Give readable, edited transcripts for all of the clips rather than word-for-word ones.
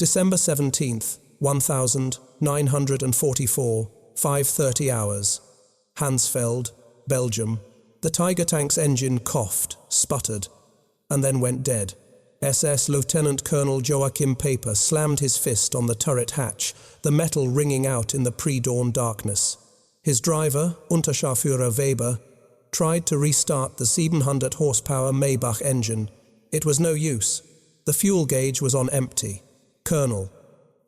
December 17th, 1944, 5:30 hours. Hansfeld, Belgium. The Tiger tank's engine coughed, sputtered, and then went dead. SS Lieutenant Colonel Joachim Paper slammed his fist on the turret hatch, the metal ringing out in the pre-dawn darkness. His driver, Unterscharführer Weber, tried to restart the 700 horsepower Maybach engine. It was no use. The fuel gauge was on empty. "Colonel,"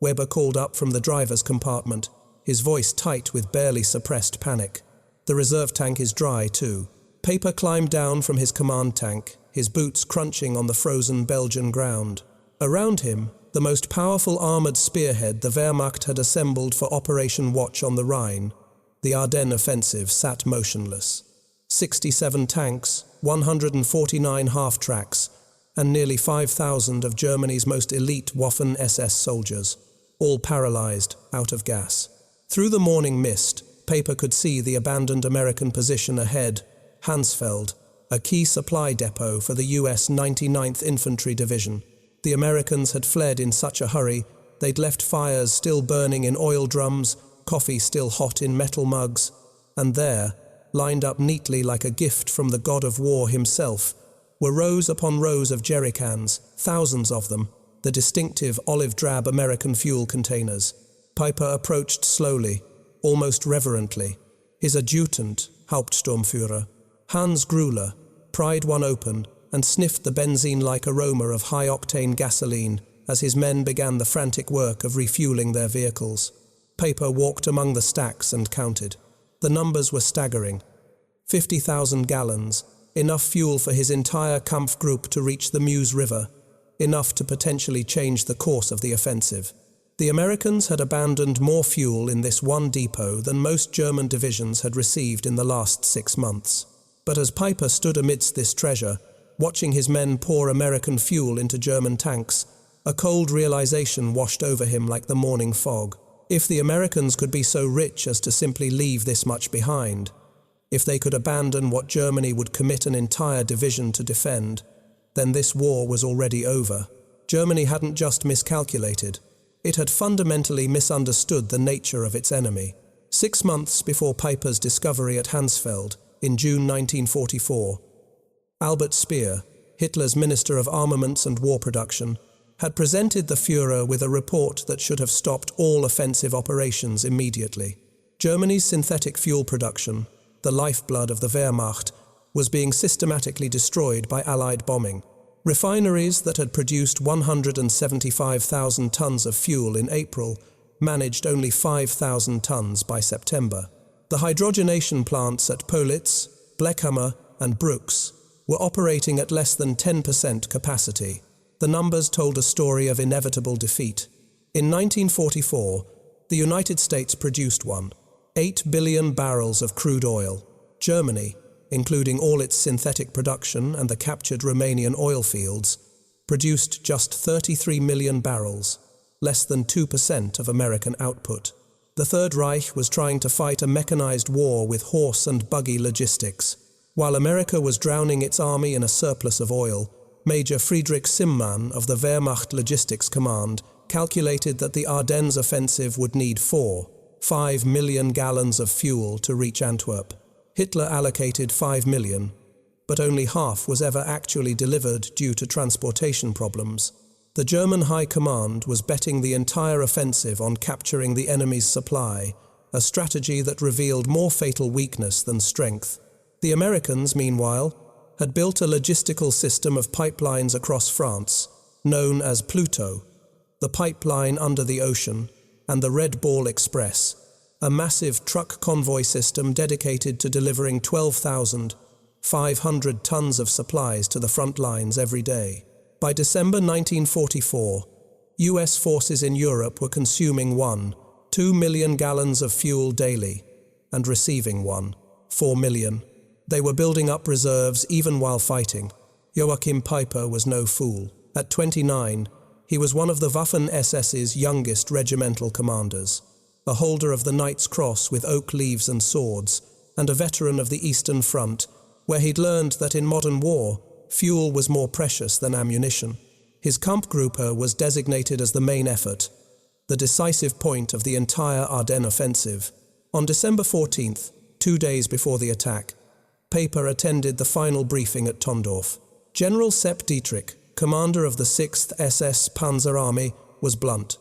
Weber called up from the driver's compartment, his voice tight with barely suppressed panic. "The reserve tank is dry, too." Paper climbed down from his command tank, his boots crunching on the frozen Belgian ground. Around him, the most powerful armoured spearhead the Wehrmacht had assembled for Operation Watch on the Rhine, the Ardennes offensive, sat motionless. 67 tanks, 149 half-tracks, and nearly 5,000 of Germany's most elite Waffen-SS soldiers, all paralysed, out of gas. Through the morning mist, Paper could see the abandoned American position ahead, Hansfeld, a key supply depot for the U.S. 99th Infantry Division. The Americans had fled in such a hurry, they'd left fires still burning in oil drums, coffee still hot in metal mugs, and there, lined up neatly like a gift from the god of war himself, were rows upon rows of jerrycans, thousands of them, the distinctive olive-drab American fuel containers. Piper approached slowly, almost reverently. His adjutant, Hauptsturmführer, Hans Gruller, pried one open and sniffed the benzene-like aroma of high-octane gasoline as his men began the frantic work of refueling their vehicles. Paper walked among the stacks and counted. The numbers were staggering. 50,000 gallons, enough fuel for his entire Kampfgruppe to reach the Meuse River, enough to potentially change the course of the offensive. The Americans had abandoned more fuel in this one depot than most German divisions had received in the last 6 months. But as Piper stood amidst this treasure, watching his men pour American fuel into German tanks, a cold realization washed over him like the morning fog. If the Americans could be so rich as to simply leave this much behind, if they could abandon what Germany would commit an entire division to defend, then this war was already over. Germany hadn't just miscalculated, it had fundamentally misunderstood the nature of its enemy. 6 months before Piper's discovery at Hansfeld, in June 1944, Albert Speer, Hitler's Minister of Armaments and War Production, had presented the Führer with a report that should have stopped all offensive operations immediately. Germany's synthetic fuel production, the lifeblood of the Wehrmacht, was being systematically destroyed by Allied bombing. Refineries that had produced 175,000 tons of fuel in April managed only 5,000 tons by September. The hydrogenation plants at Politz, Bleckhammer, and Brooks were operating at less than 10% capacity. The numbers told a story of inevitable defeat. In 1944, the United States produced 8 billion barrels of crude oil. Germany, including all its synthetic production and the captured Romanian oil fields, produced just 33 million barrels, less than 2% of American output. The Third Reich was trying to fight a mechanized war with horse and buggy logistics. While America was drowning its army in a surplus of oil, Major Friedrich Simmmann of the Wehrmacht Logistics Command calculated that the Ardennes offensive would need 5 million gallons of fuel to reach Antwerp. Hitler allocated 5 million, but only half was ever actually delivered due to transportation problems. The German High Command was betting the entire offensive on capturing the enemy's supply, a strategy that revealed more fatal weakness than strength. The Americans, meanwhile, had built a logistical system of pipelines across France, known as Pluto, the pipeline under the ocean, and the Red Ball Express, a massive truck convoy system dedicated to delivering 12,500 tons of supplies to the front lines every day. By December 1944, US forces in Europe were consuming 2 million gallons of fuel daily and receiving 4 million. They were building up reserves even while fighting. Joachim Piper was no fool. At 29, he was one of the Waffen-SS's youngest regimental commanders, a holder of the Knight's Cross with oak leaves and swords, and a veteran of the Eastern Front, where he'd learned that in modern war, fuel was more precious than ammunition. His Kampfgruppe was designated as the main effort, the decisive point of the entire Ardennes offensive. On December 14th, 2 days before the attack, Paper attended the final briefing at Tondorf. General Sepp Dietrich, commander of the 6th SS Panzer Army, was blunt.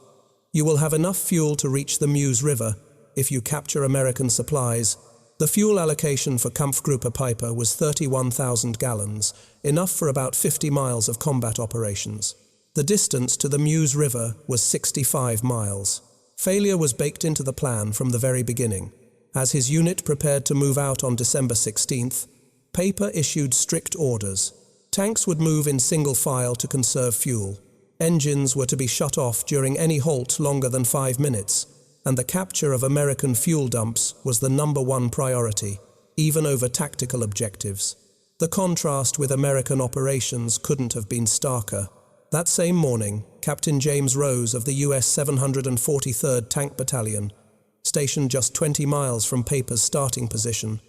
"You will have enough fuel to reach the Meuse River if you capture American supplies." The fuel allocation for Kampfgruppe Piper was 31,000 gallons, enough for about 50 miles of combat operations. The distance to the Meuse River was 65 miles. Failure was baked into the plan from the very beginning. As his unit prepared to move out on December 16th, Paper issued strict orders. Tanks would move in single file to conserve fuel. Engines were to be shut off during any halt longer than 5 minutes, and the capture of American fuel dumps was the #1 priority, even over tactical objectives. The contrast with American operations couldn't have been starker. That same morning, Captain James Rose of the U.S. 743rd Tank Battalion, stationed just 20 miles from Paper's starting position,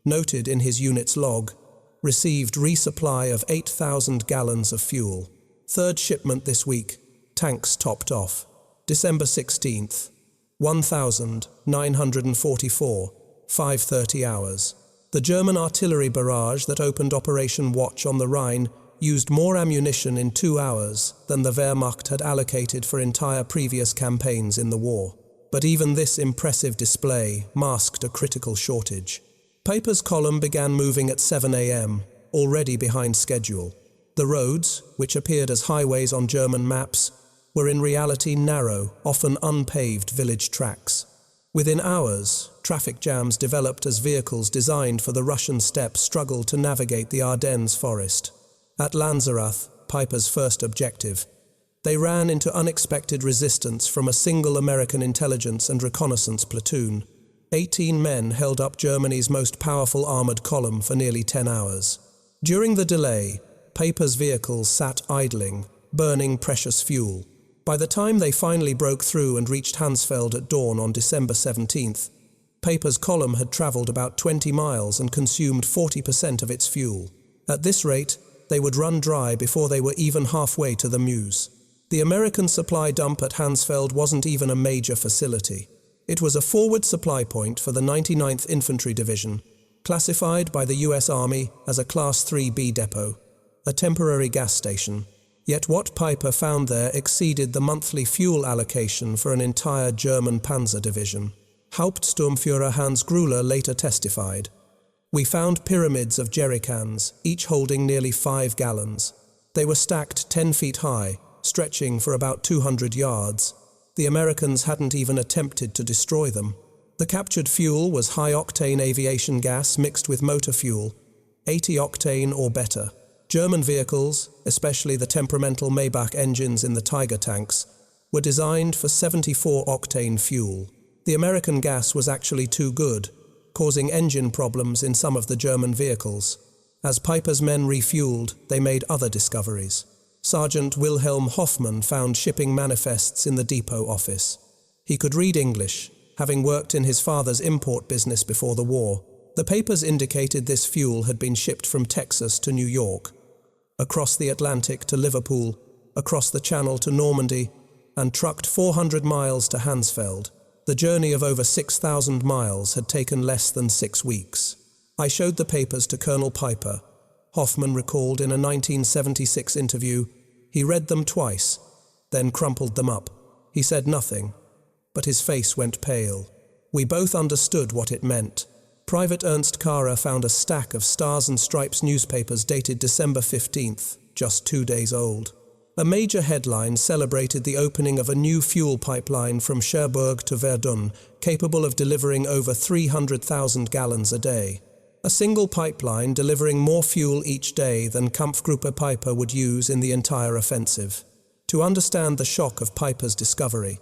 noted in his unit's log, received resupply of 8,000 gallons of fuel. Third shipment this week, tanks topped off. December 16th, 1,944, 5:30 hours. The German artillery barrage that opened Operation Watch on the Rhine used more ammunition in 2 hours than the Wehrmacht had allocated for entire previous campaigns in the war. But even this impressive display masked a critical shortage. Paper's column began moving at 7 a.m., already behind schedule. The roads, which appeared as highways on German maps, were in reality narrow, often unpaved village tracks. Within hours, traffic jams developed as vehicles designed for the Russian steppe struggled to navigate the Ardennes forest. At Lanzerath, Piper's first objective, they ran into unexpected resistance from a single American intelligence and reconnaissance platoon. 18 men held up Germany's most powerful armored column for nearly 10 hours. During the delay, Paper's vehicles sat idling, burning precious fuel. By the time they finally broke through and reached Hansfeld at dawn on December 17th, Paper's column had traveled about 20 miles and consumed 40% of its fuel. At this rate, they would run dry before they were even halfway to the Meuse. The American supply dump at Hansfeld wasn't even a major facility. It was a forward supply point for the 99th Infantry Division, classified by the U.S. Army as a Class 3B depot, a temporary gas station. Yet what Piper found there exceeded the monthly fuel allocation for an entire German panzer division. Hauptsturmführer Hans Gruller later testified, "We found pyramids of jerrycans, each holding nearly 5 gallons. They were stacked 10 feet high, stretching for about 200 yards. The Americans hadn't even attempted to destroy them. The captured fuel was high-octane aviation gas mixed with motor fuel, 80 octane or better. German vehicles, especially the temperamental Maybach engines in the Tiger tanks, were designed for 74-octane fuel. The American gas was actually too good, causing engine problems in some of the German vehicles. As Piper's men refueled, they made other discoveries. Sergeant Wilhelm Hoffmann found shipping manifests in the depot office. He could read English, having worked in his father's import business before the war. The papers indicated this fuel had been shipped from Texas to New York, across the Atlantic to Liverpool, across the Channel to Normandy, and trucked 400 miles to Hansfeld. The journey of over 6,000 miles had taken less than 6 weeks. I showed the papers to Colonel Piper. Hoffmann recalled in a 1976 interview, he read them twice, then crumpled them up. He said nothing, but his face went pale. We both understood what it meant. Private Ernst Kara found a stack of Stars and Stripes newspapers dated December 15th, just 2 days old. A major headline celebrated the opening of a new fuel pipeline from Cherbourg to Verdun, capable of delivering over 300,000 gallons a day. A single pipeline delivering more fuel each day than Kampfgruppe Piper would use in the entire offensive. To understand the shock of Piper's discovery,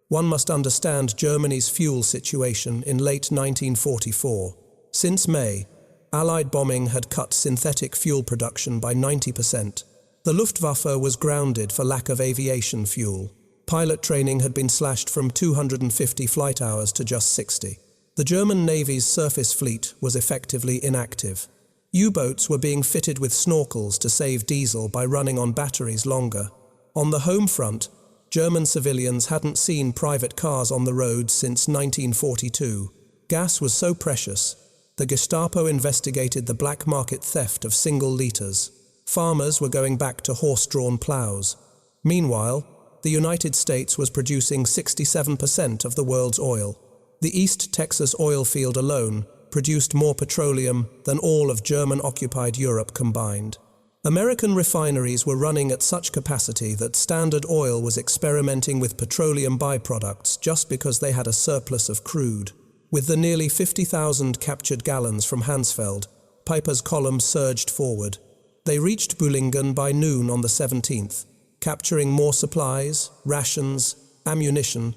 one must understand Germany's fuel situation in late 1944. Since May, Allied bombing had cut synthetic fuel production by 90%. The Luftwaffe was grounded for lack of aviation fuel. Pilot training had been slashed from 250 flight hours to just 60. The German Navy's surface fleet was effectively inactive. U-boats were being fitted with snorkels to save diesel by running on batteries longer. On the home front, German civilians hadn't seen private cars on the road since 1942. Gas was so precious, the Gestapo investigated the black market theft of single litres. Farmers were going back to horse-drawn ploughs. Meanwhile, the United States was producing 67% of the world's oil. The East Texas oil field alone produced more petroleum than all of German-occupied Europe combined. American refineries were running at such capacity that Standard Oil was experimenting with petroleum byproducts just because they had a surplus of crude. With the nearly 50,000 captured gallons from Hansfeld, Piper's column surged forward. They reached Bühlingen by noon on the 17th, capturing more supplies, rations, ammunition,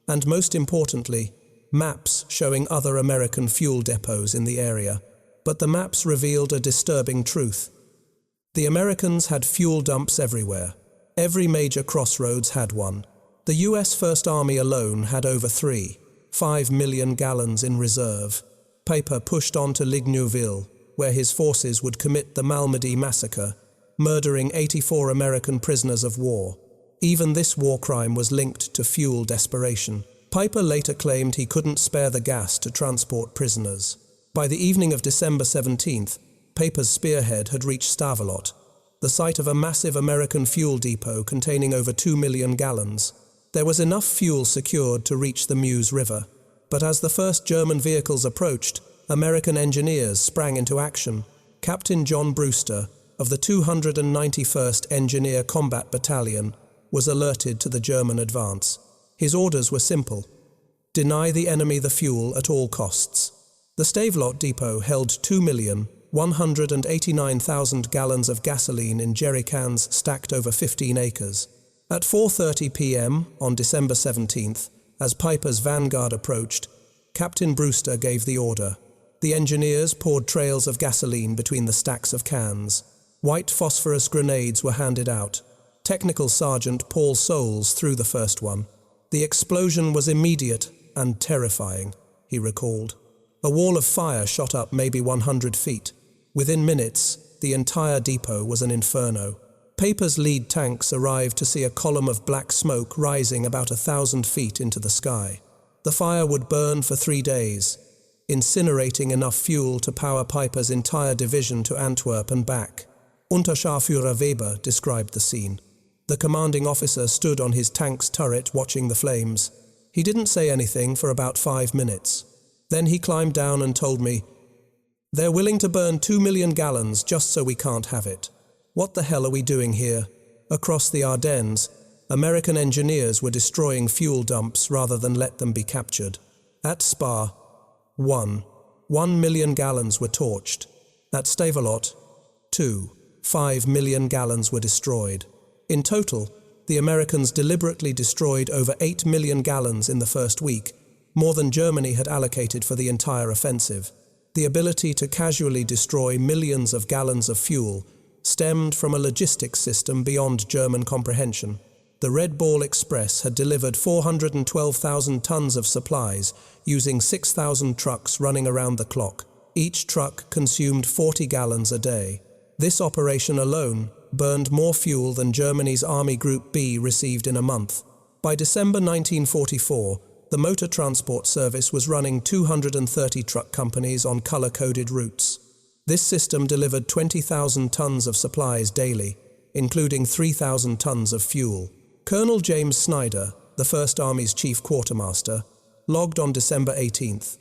and most importantly, maps showing other American fuel depots in the area. But the maps revealed a disturbing truth. The Americans had fuel dumps everywhere. Every major crossroads had one. The U.S. First Army alone had over 5 million gallons in reserve. Piper pushed on to Ligneuville, where his forces would commit the Malmedy massacre, murdering 84 American prisoners of war. Even this war crime was linked to fuel desperation. Piper later claimed he couldn't spare the gas to transport prisoners. By the evening of December 17th, Piper's spearhead had reached Stavelot, the site of a massive American fuel depot containing over 2 million gallons. There was enough fuel secured to reach the Meuse River, but as the first German vehicles approached, American engineers sprang into action. Captain John Brewster, of the 291st Engineer Combat Battalion, was alerted to the German advance. His orders were simple: deny the enemy the fuel at all costs. The Stavelot depot held 2,189,000 gallons of gasoline in jerry cans stacked over 15 acres. At 4:30 p.m. on December 17th, as Piper's vanguard approached, Captain Brewster gave the order. The engineers poured trails of gasoline between the stacks of cans. White phosphorus grenades were handed out. Technical Sergeant Paul Soles threw the first one. The explosion was immediate and terrifying, he recalled. A wall of fire shot up maybe 100 feet. Within minutes, the entire depot was an inferno. Piper's lead tanks arrived to see a column of black smoke rising about 1,000 feet into the sky. The fire would burn for 3 days, incinerating enough fuel to power Piper's entire division to Antwerp and back. Unterscharführer Weber described the scene. The commanding officer stood on his tank's turret watching the flames. He didn't say anything for about 5 minutes. Then he climbed down and told me, "They're willing to burn 2 million gallons just so we can't have it. What the hell are we doing here?" Across the Ardennes, American engineers were destroying fuel dumps rather than let them be captured. At Spa, 1 million gallons were torched. At Stavelot, 5 million gallons were destroyed. In total, the Americans deliberately destroyed over 8 million gallons in the first week, more than Germany had allocated for the entire offensive. The ability to casually destroy millions of gallons of fuel stemmed from a logistics system beyond German comprehension. The Red Ball Express had delivered 412,000 tons of supplies using 6,000 trucks running around the clock. Each truck consumed 40 gallons a day. This operation alone burned more fuel than Germany's Army Group B received in a month. By December 1944, the motor transport service was running 230 truck companies on color-coded routes. This system delivered 20,000 tons of supplies daily, including 3,000 tons of fuel. Colonel James Snyder, the First Army's chief quartermaster, logged on December 18th.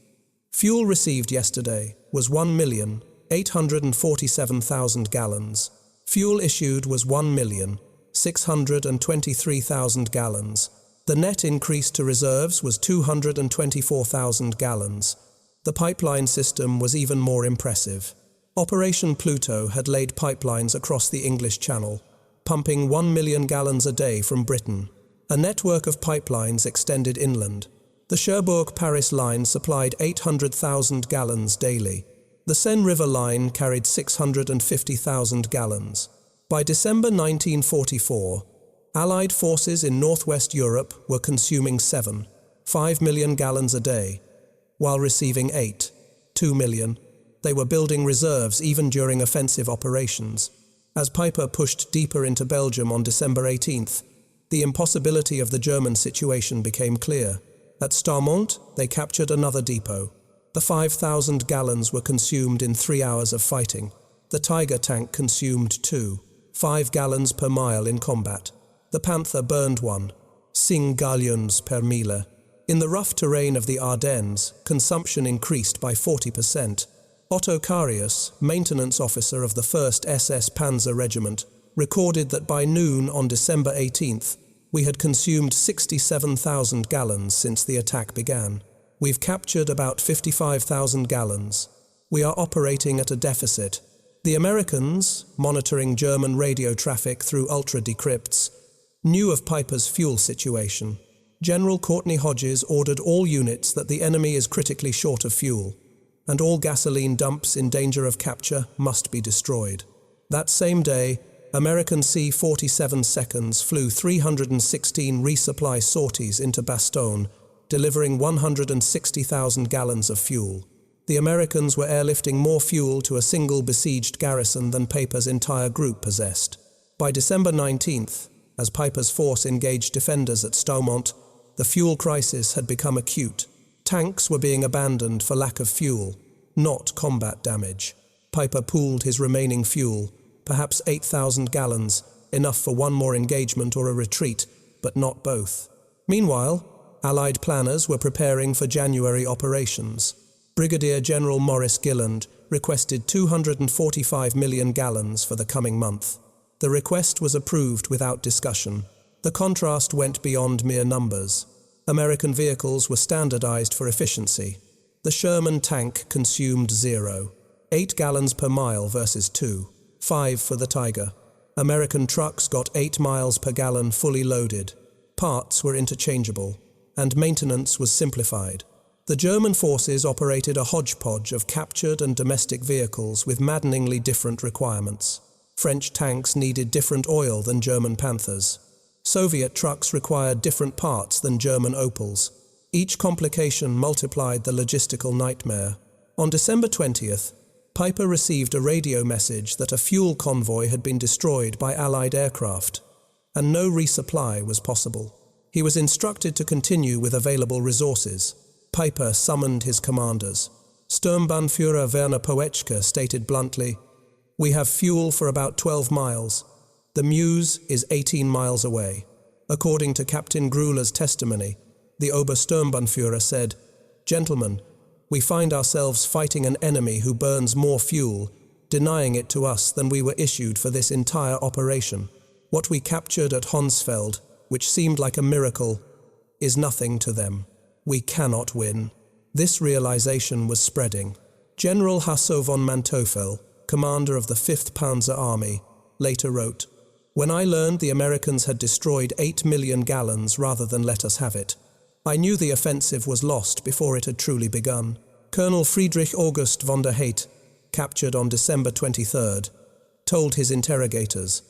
Fuel received yesterday was 1,847,000 gallons. Fuel issued was 1,623,000 gallons. The net increase to reserves was 224,000 gallons. The pipeline system was even more impressive. Operation Pluto had laid pipelines across the English Channel, pumping 1 million gallons a day from Britain. A network of pipelines extended inland. The Cherbourg-Paris line supplied 800,000 gallons daily. The Seine River line carried 650,000 gallons. By December 1944, Allied forces in northwest Europe were consuming 5 million gallons a day, while receiving 2 million. They were building reserves even during offensive operations. As Piper pushed deeper into Belgium on December 18th, the impossibility of the German situation became clear. At Starmont, they captured another depot. The 5,000 gallons were consumed in 3 hours of fighting. The Tiger tank consumed 5 gallons per mile in combat. The Panther burned 5 gallons per mille. In the rough terrain of the Ardennes, consumption increased by 40%. Otto Carius, maintenance officer of the 1st SS Panzer Regiment, recorded that by noon on December 18th, we had consumed 67,000 gallons since the attack began. We've captured about 55,000 gallons. We are operating at a deficit. The Americans, monitoring German radio traffic through ultra-decrypts, knew of Piper's fuel situation. General Courtney Hodges ordered all units that the enemy is critically short of fuel, and all gasoline dumps in danger of capture must be destroyed. That same day, American C-47 seconds flew 316 resupply sorties into Bastogne, delivering 160,000 gallons of fuel. The Americans were airlifting more fuel to a single besieged garrison than Piper's entire group possessed. By December 19th, as Piper's force engaged defenders at Staumont, the fuel crisis had become acute. Tanks were being abandoned for lack of fuel, not combat damage. Piper pooled his remaining fuel, perhaps 8,000 gallons, enough for one more engagement or a retreat, but not both. Meanwhile, Allied planners were preparing for January operations. Brigadier General Maurice Gilland requested 245 million gallons for the coming month. The request was approved without discussion. The contrast went beyond mere numbers. American vehicles were standardized for efficiency. The Sherman tank consumed 8 gallons per mile versus 5 for the Tiger. American trucks got 8 miles per gallon fully loaded. Parts were interchangeable, and maintenance was simplified. The German forces operated a hodgepodge of captured and domestic vehicles with maddeningly different requirements. French tanks needed different oil than German Panthers. Soviet trucks required different parts than German Opels. Each complication multiplied the logistical nightmare. On December 20th, Piper received a radio message that a fuel convoy had been destroyed by Allied aircraft, and no resupply was possible. He was instructed to continue with available resources. Piper summoned his commanders. Sturmbannführer Werner Poetschke stated bluntly, "We have fuel for about 12 miles. The Meuse is 18 miles away." According to Captain Gruler's testimony, the Obersturmbannführer said, "Gentlemen, we find ourselves fighting an enemy who burns more fuel, denying it to us than we were issued for this entire operation. What we captured at Honsfeld, which seemed like a miracle, is nothing to them. We cannot win." This realization was spreading. General Hasso von Manteuffel, commander of the 5th Panzer Army, later wrote, "When I learned the Americans had destroyed 8 million gallons rather than let us have it, I knew the offensive was lost before it had truly begun." Colonel Friedrich August von der Heydt, captured on December 23rd, told his interrogators,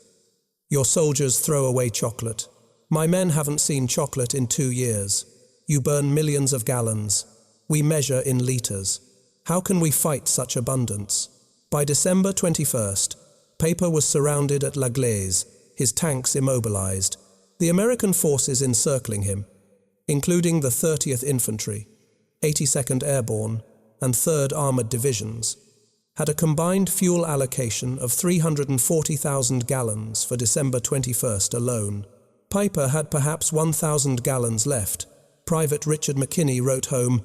"Your soldiers throw away chocolate. My men haven't seen chocolate in 2 years. You burn millions of gallons. We measure in liters. How can we fight such abundance?" By December 21st, Piper was surrounded at La Glaise, his tanks immobilized, the American forces encircling him, including the 30th Infantry, 82nd Airborne, and 3rd Armored Divisions, had a combined fuel allocation of 340,000 gallons for December 21st alone. Piper had perhaps 1,000 gallons left. Private Richard McKinney wrote home,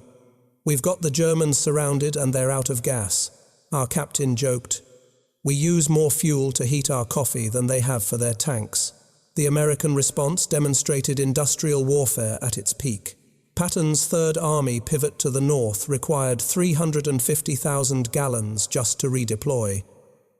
"We've got the Germans surrounded and they're out of gas." Our captain joked, "We use more fuel to heat our coffee than they have for their tanks." The American response demonstrated industrial warfare at its peak. Patton's Third Army pivot to the north required 350,000 gallons just to redeploy,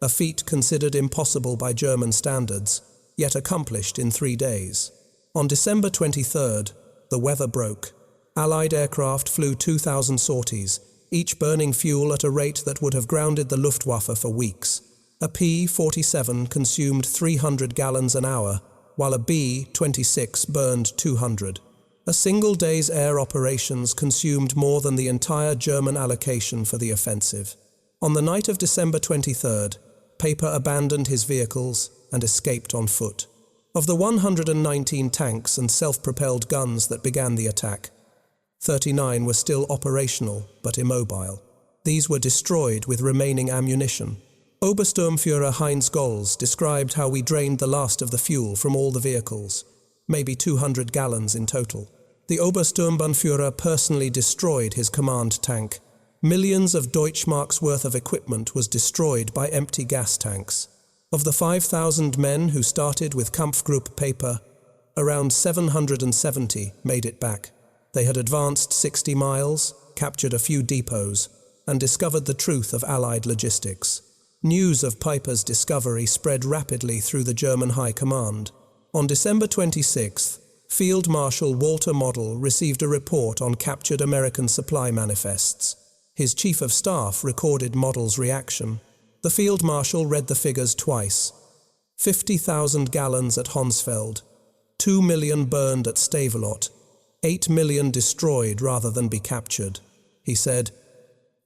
a feat considered impossible by German standards, yet accomplished in 3 days. On December 23rd, the weather broke. Allied aircraft flew 2,000 sorties, each burning fuel at a rate that would have grounded the Luftwaffe for weeks. A P-47 consumed 300 gallons an hour, while a B-26 burned 200. A single day's air operations consumed more than the entire German allocation for the offensive. On the night of December 23rd, Paper abandoned his vehicles and escaped on foot. Of the 119 tanks and self-propelled guns that began the attack, 39 were still operational but immobile. These were destroyed with remaining ammunition. Obersturmführer Heinz Golz described how we drained the last of the fuel from all the vehicles, maybe 200 gallons in total. The Obersturmbannführer personally destroyed his command tank. Millions of Deutschmarks worth of equipment was destroyed by empty gas tanks. Of the 5,000 men who started with Kampfgruppe Paper, around 770 made it back. They had advanced 60 miles, captured a few depots, and discovered the truth of Allied logistics. News of Piper's discovery spread rapidly through the German High Command. On December 26th, Field Marshal Walter Model received a report on captured American supply manifests. His chief of staff recorded Model's reaction. The Field Marshal read the figures twice. 50,000 gallons at Honsfeld, 2 million burned at Stavelot, 8 million destroyed rather than be captured. He said,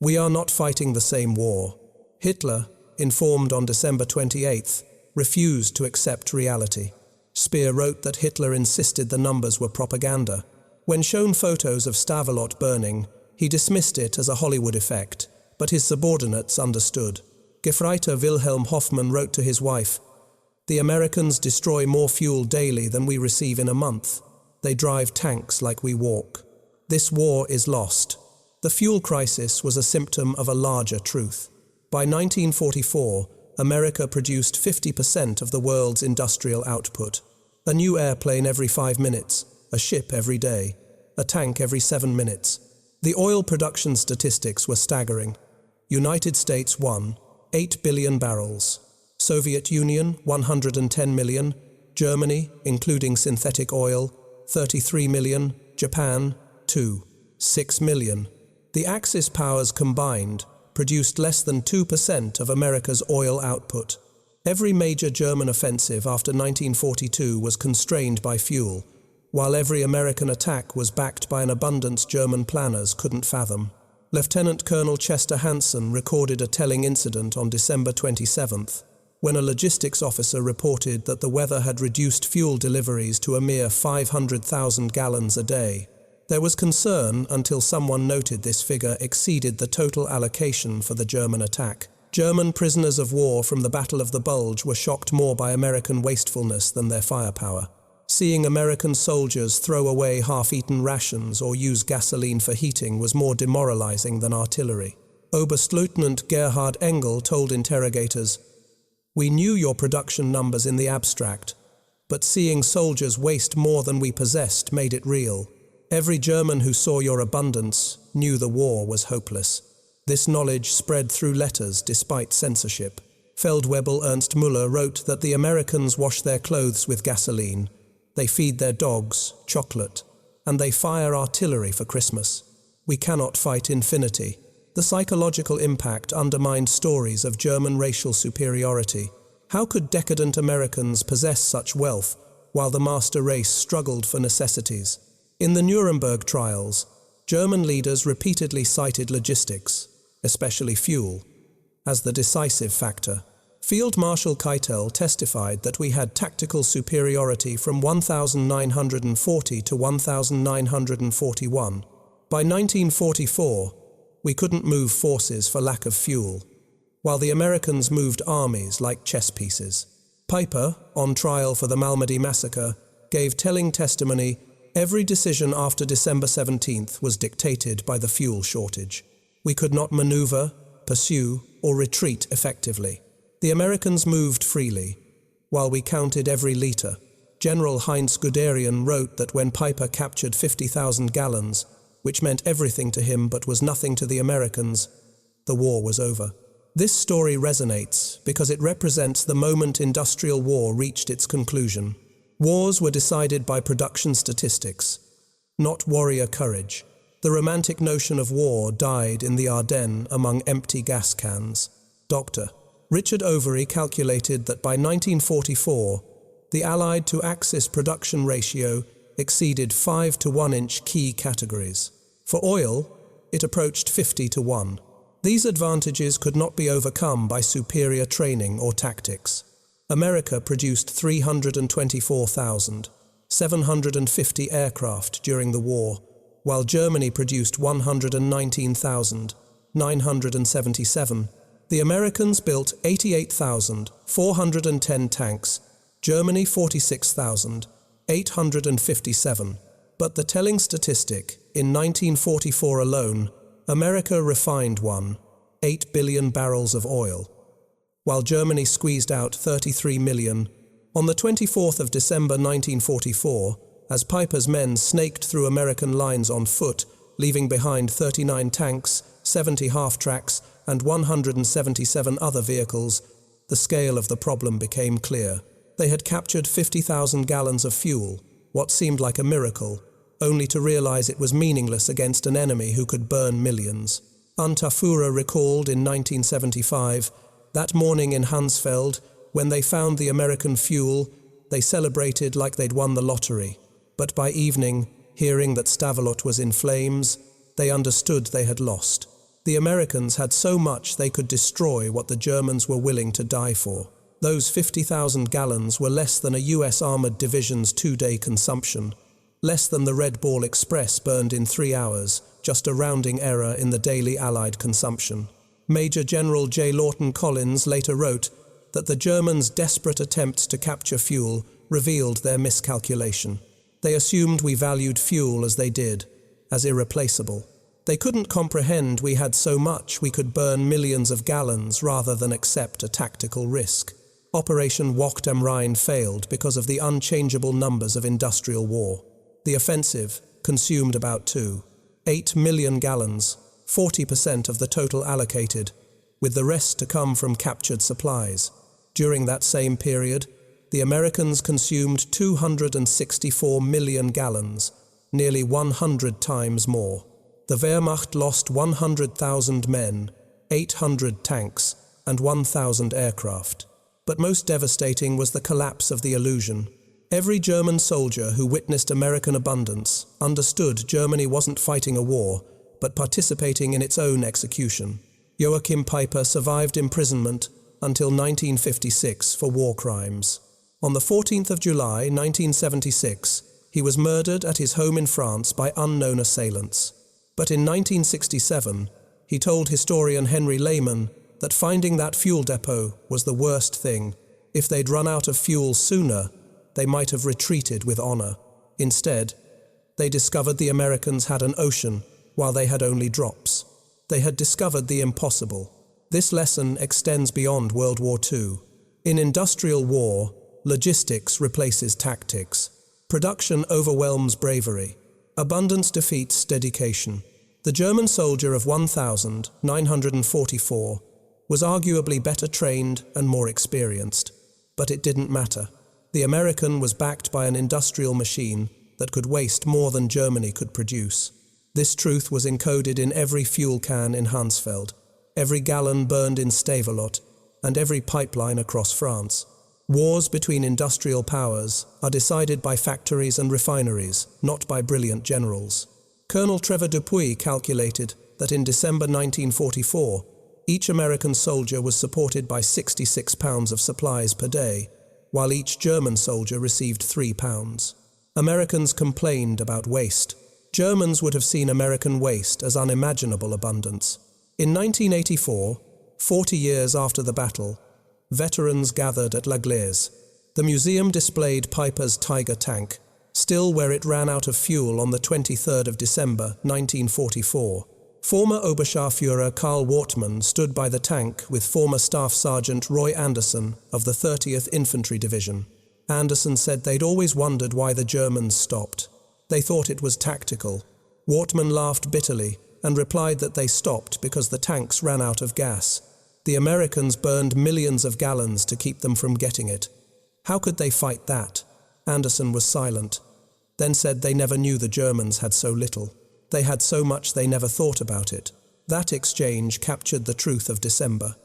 "We are not fighting the same war." Hitler, informed on December 28th, refused to accept reality. Speer wrote that Hitler insisted the numbers were propaganda. When shown photos of Stavelot burning, he dismissed it as a Hollywood effect, but his subordinates understood. Gefreiter Wilhelm Hoffmann wrote to his wife, "The Americans destroy more fuel daily than we receive in a month. They drive tanks like we walk. This war is lost." The fuel crisis was a symptom of a larger truth. By 1944, America produced 50% of the world's industrial output. A new airplane every 5 minutes, a ship every day, a tank every 7 minutes. The oil production statistics were staggering. United States 8 billion barrels. Soviet Union, 110 million. Germany, including synthetic oil, 33 million. Japan, 6 million. The Axis powers combined produced less than 2% of America's oil output. Every major German offensive after 1942 was constrained by fuel, while every American attack was backed by an abundance German planners couldn't fathom. Lieutenant Colonel Chester Hansen recorded a telling incident on December 27th, when a logistics officer reported that the weather had reduced fuel deliveries to a mere 500,000 gallons a day. There was concern until someone noted this figure exceeded the total allocation for the German attack. German prisoners of war from the Battle of the Bulge were shocked more by American wastefulness than their firepower. Seeing American soldiers throw away half-eaten rations or use gasoline for heating was more demoralizing than artillery. Oberstleutnant Gerhard Engel told interrogators, "We knew your production numbers in the abstract, but seeing soldiers waste more than we possessed made it real. Every German who saw your abundance knew the war was hopeless." This knowledge spread through letters despite censorship. Feldwebel Ernst Müller wrote that the Americans wash their clothes with gasoline, they feed their dogs chocolate, and they fire artillery for Christmas. We cannot fight infinity. The psychological impact undermined stories of German racial superiority. How could decadent Americans possess such wealth while the master race struggled for necessities? In the Nuremberg trials, German leaders repeatedly cited logistics, especially fuel, as the decisive factor. Field Marshal Keitel testified that we had tactical superiority from 1940 to 1941. By 1944, we couldn't move forces for lack of fuel, while the Americans moved armies like chess pieces. Piper, on trial for the Malmedy massacre, gave telling testimony, "Every decision after December 17th was dictated by the fuel shortage. We could not maneuver, pursue, or retreat effectively. The Americans moved freely, while we counted every liter." General Heinz Guderian wrote that when Piper captured 50,000 gallons, which meant everything to him but was nothing to the Americans, the war was over. This story resonates because it represents the moment industrial war reached its conclusion. Wars were decided by production statistics, not warrior courage. The romantic notion of war died in the Ardennes among empty gas cans. Dr. Richard Overy calculated that by 1944, the Allied to Axis production ratio exceeded 5 to 1 in key categories. For oil, it approached 50 to 1. These advantages could not be overcome by superior training or tactics. America produced 324,750 aircraft during the war, while Germany produced 119,977. The Americans built 88,410 tanks, Germany 46,857. But the telling statistic, in 1944 alone, America refined 8 billion barrels of oil, while Germany squeezed out 33 million. On the 24th of December 1944, as Piper's men snaked through American lines on foot, leaving behind 39 tanks, 70 half-tracks, and 177 other vehicles, the scale of the problem became clear. They had captured 50,000 gallons of fuel, what seemed like a miracle, only to realize it was meaningless against an enemy who could burn millions. Untitled recalled in 1975, that morning in Hansfeld, when they found the American fuel, they celebrated like they'd won the lottery. But by evening, hearing that Stavelot was in flames, they understood they had lost. The Americans had so much they could destroy what the Germans were willing to die for. Those 50,000 gallons were less than a U.S. armored division's 2-day consumption, less than the Red Ball Express burned in 3 hours, just a rounding error in the daily Allied consumption. Major General J. Lawton Collins later wrote that the Germans' desperate attempts to capture fuel revealed their miscalculation. They assumed we valued fuel as they did, as irreplaceable. They couldn't comprehend we had so much we could burn millions of gallons rather than accept a tactical risk. Operation Wacht am Rhein failed because of the unchangeable numbers of industrial war. The offensive consumed about 8 million gallons, 40% of the total allocated, with the rest to come from captured supplies. During that same period, the Americans consumed 264 million gallons, nearly 100 times more. The Wehrmacht lost 100,000 men, 800 tanks, and 1,000 aircraft. But most devastating was the collapse of the illusion. Every German soldier who witnessed American abundance understood Germany wasn't fighting a war, but participating in its own execution. Joachim Piper survived imprisonment until 1956 for war crimes. On the 14th of July, 1976, he was murdered at his home in France by unknown assailants. But in 1967, he told historian Henry Lehman that finding that fuel depot was the worst thing. If they'd run out of fuel sooner, they might have retreated with honor. Instead, they discovered the Americans had an ocean while they had only drops. They had discovered the impossible. This lesson extends beyond World War II. In industrial war, logistics replaces tactics. Production overwhelms bravery. Abundance defeats dedication. The German soldier of 1,944 was arguably better trained and more experienced, but it didn't matter. The American was backed by an industrial machine that could waste more than Germany could produce. This truth was encoded in every fuel can in Hansfeld, every gallon burned in Stavelot, and every pipeline across France. Wars between industrial powers are decided by factories and refineries, not by brilliant generals. Colonel Trevor Dupuy calculated that in December 1944, each American soldier was supported by 66 pounds of supplies per day, while each German soldier received 3 pounds. Americans complained about waste. Germans would have seen American waste as unimaginable abundance. In 1984, 40 years after the battle, veterans gathered at La Glaise. The museum displayed Piper's Tiger tank, still where it ran out of fuel on the 23rd of December, 1944. Former Oberscharführer Karl Wortmann stood by the tank with former Staff Sergeant Roy Anderson of the 30th Infantry Division. Anderson said they'd always wondered why the Germans stopped. They thought it was tactical. Wortmann laughed bitterly and replied that they stopped because the tanks ran out of gas. The Americans burned millions of gallons to keep them from getting it. How could they fight that? Anderson was silent, then said they never knew the Germans had so little. They had so much they never thought about it. That exchange captured the truth of December.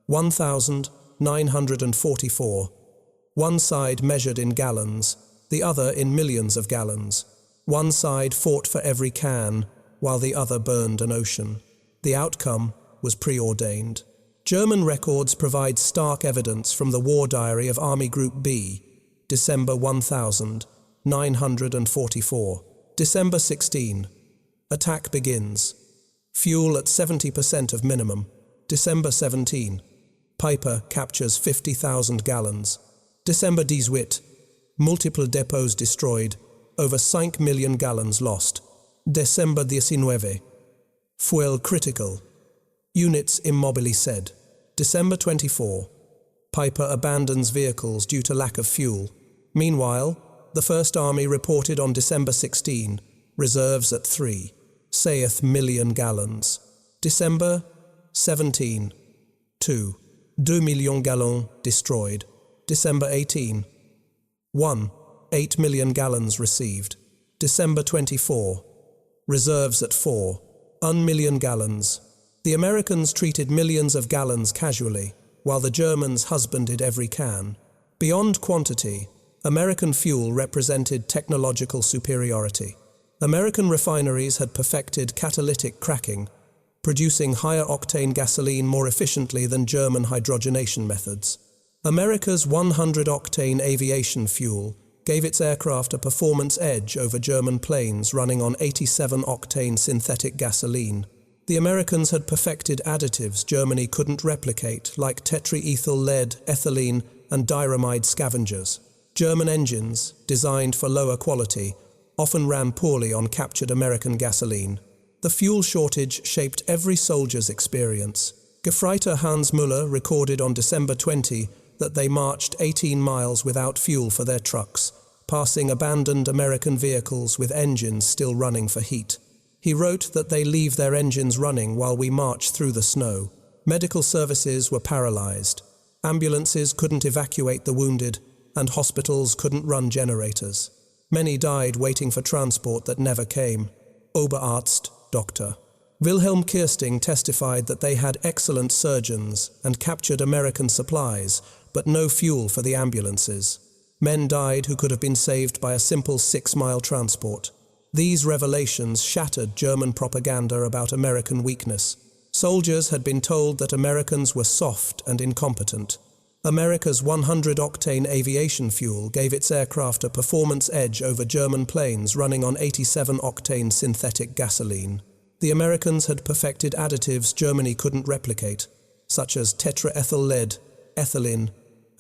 1,944. One side measured in gallons, the other in millions of gallons. One side fought for every can, while the other burned an ocean. The outcome, was preordained. German records provide stark evidence from the war diary of Army Group B, December 1944. December 16. Attack begins. Fuel at 70% of minimum. December 17. Piper captures 50,000 gallons. December 18. Multiple depots destroyed. Over 5 million gallons lost. December 19. Fuel critical. Units immobilized. December 24. Piper abandons vehicles due to lack of fuel. Meanwhile, the First Army reported on December 16, reserves at 3, saith million gallons. December 17. 2 million gallons destroyed. December 18. 8 million gallons received. December 24. Reserves at 4 million gallons. The Americans treated millions of gallons casually, while the Germans husbanded every can. Beyond quantity, American fuel represented technological superiority. American refineries had perfected catalytic cracking, producing higher octane gasoline more efficiently than German hydrogenation methods. America's 100-octane aviation fuel gave its aircraft a performance edge over German planes running on 87-octane synthetic gasoline. The Americans had perfected additives Germany couldn't replicate, like tetraethyl lead, ethylene, and diaramide scavengers. German engines, designed for lower quality, often ran poorly on captured American gasoline. The fuel shortage shaped every soldier's experience. Gefreiter Hans Müller recorded on December 20 that they marched 18 miles without fuel for their trucks, passing abandoned American vehicles with engines still running for heat. He wrote that they leave their engines running while we march through the snow. Medical services were paralyzed. Ambulances couldn't evacuate the wounded, and hospitals couldn't run generators. Many died waiting for transport that never came. Oberarzt, doctor. Wilhelm Kirsting testified that they had excellent surgeons and captured American supplies, but no fuel for the ambulances. Men died who could have been saved by a simple 6-mile transport. These revelations shattered German propaganda about American weakness. Soldiers had been told that Americans were soft and incompetent. America's 100-octane aviation fuel gave its aircraft a performance edge over German planes running on 87-octane synthetic gasoline. The Americans had perfected additives Germany couldn't replicate, such as tetraethyl lead, ethylene,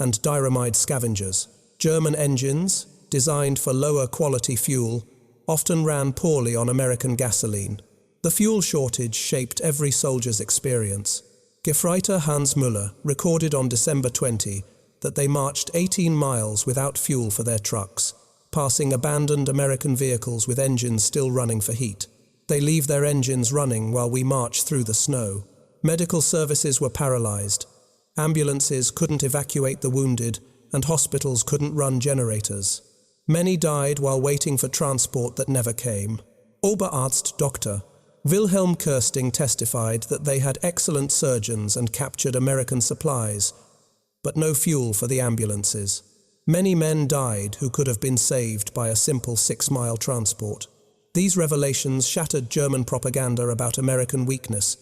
and diaramide scavengers. German engines, designed for lower quality fuel, often ran poorly on American gasoline. The fuel shortage shaped every soldier's experience. Gefreiter Hans Müller recorded on December 20 that they marched 18 miles without fuel for their trucks, passing abandoned American vehicles with engines still running for heat. They leave their engines running while we march through the snow. Medical services were paralyzed. Ambulances couldn't evacuate the wounded, and hospitals couldn't run generators. Many died while waiting for transport that never came. Oberarzt doctor Wilhelm Kirsting testified that they had excellent surgeons and captured American supplies, but no fuel for the ambulances. Many men died who could have been saved by a simple 6-mile transport. These revelations shattered German propaganda about American weakness.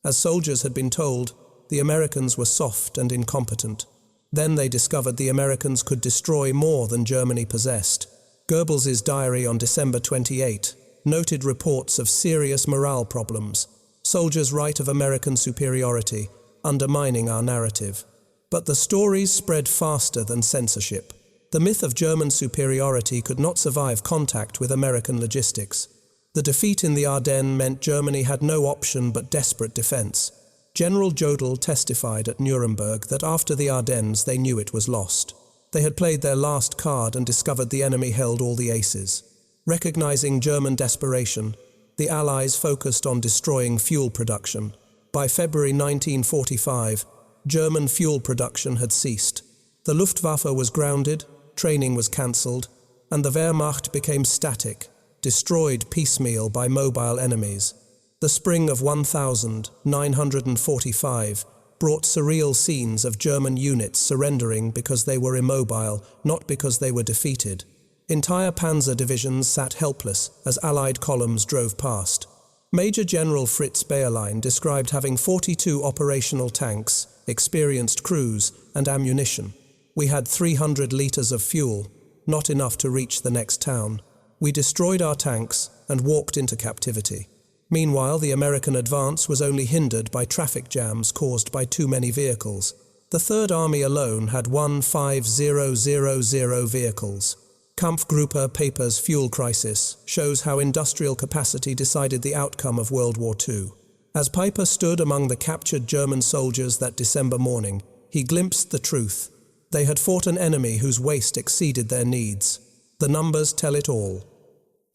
As soldiers had been told, the Americans were soft and incompetent. Then they discovered the Americans could destroy more than Germany possessed. Goebbels' diary on December 28 noted reports of serious morale problems. Soldiers write of American superiority, undermining our narrative. But the stories spread faster than censorship. The myth of German superiority could not survive contact with American logistics. The defeat in the Ardennes meant Germany had no option but desperate defense. General Jodl testified at Nuremberg that after the Ardennes they knew it was lost. They had played their last card and discovered the enemy held all the aces. Recognizing German desperation, the Allies focused on destroying fuel production. By February 1945, German fuel production had ceased. The Luftwaffe was grounded, training was cancelled, and the Wehrmacht became static, destroyed piecemeal by mobile enemies. The spring of 1945 brought surreal scenes of German units surrendering because they were immobile, not because they were defeated. Entire panzer divisions sat helpless as Allied columns drove past. Major General Fritz Bayerlein described having 42 operational tanks, experienced crews, and ammunition. We had 300 liters of fuel, not enough to reach the next town. We destroyed our tanks and walked into captivity. Meanwhile, the American advance was only hindered by traffic jams caused by too many vehicles. The Third Army alone had 15,000 vehicles. Kampfgruppe Paper's fuel crisis shows how industrial capacity decided the outcome of World War II. As Piper stood among the captured German soldiers that December morning, he glimpsed the truth. They had fought an enemy whose waste exceeded their needs. The numbers tell it all.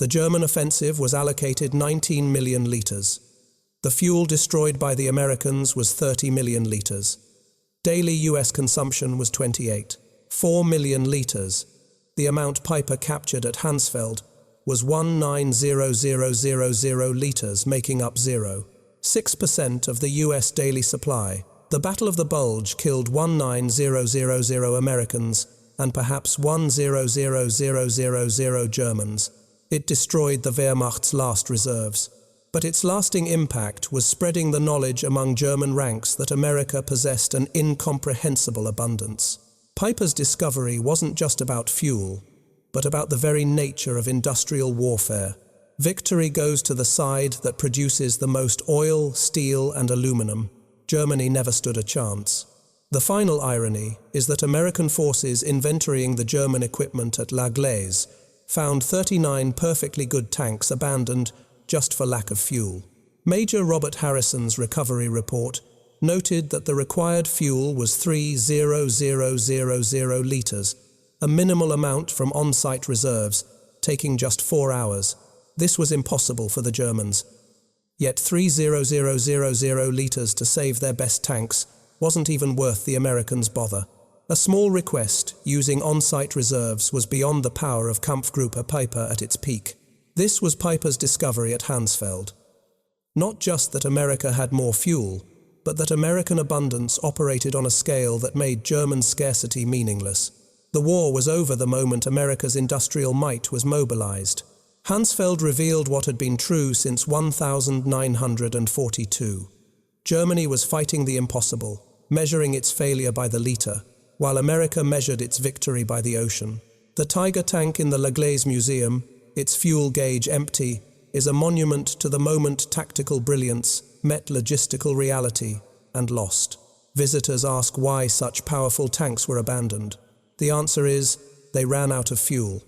The German offensive was allocated 19 million liters. The fuel destroyed by the Americans was 30 million liters. Daily US consumption was 4 million liters. The amount Piper captured at Hansfeld was 19,000 liters, making up 0.6% of the US daily supply. The Battle of the Bulge killed 19,000 Americans and perhaps 1,000 Germans. It destroyed the Wehrmacht's last reserves. But its lasting impact was spreading the knowledge among German ranks that America possessed an incomprehensible abundance. Piper's discovery wasn't just about fuel, but about the very nature of industrial warfare. Victory goes to the side that produces the most oil, steel, and aluminum. Germany never stood a chance. The final irony is that American forces inventorying the German equipment at La Glaise found 39 perfectly good tanks abandoned just for lack of fuel. Major Robert Harrison's recovery report noted that the required fuel was 3,000 liters, a minimal amount from on-site reserves, taking just 4 hours. This was impossible for the Germans. Yet 3,000 liters to save their best tanks wasn't even worth the Americans' bother. A small request using on-site reserves was beyond the power of Kampfgruppe Piper at its peak. This was Piper's discovery at Hansfeld. Not just that America had more fuel, but that American abundance operated on a scale that made German scarcity meaningless. The war was over the moment America's industrial might was mobilized. Hansfeld revealed what had been true since 1942. Germany was fighting the impossible, measuring its failure by the liter, while America measured its victory by the ocean. The Tiger tank in the La Glaise Museum, its fuel gauge empty, is a monument to the moment tactical brilliance met logistical reality and lost. Visitors ask why such powerful tanks were abandoned. The answer is, they ran out of fuel.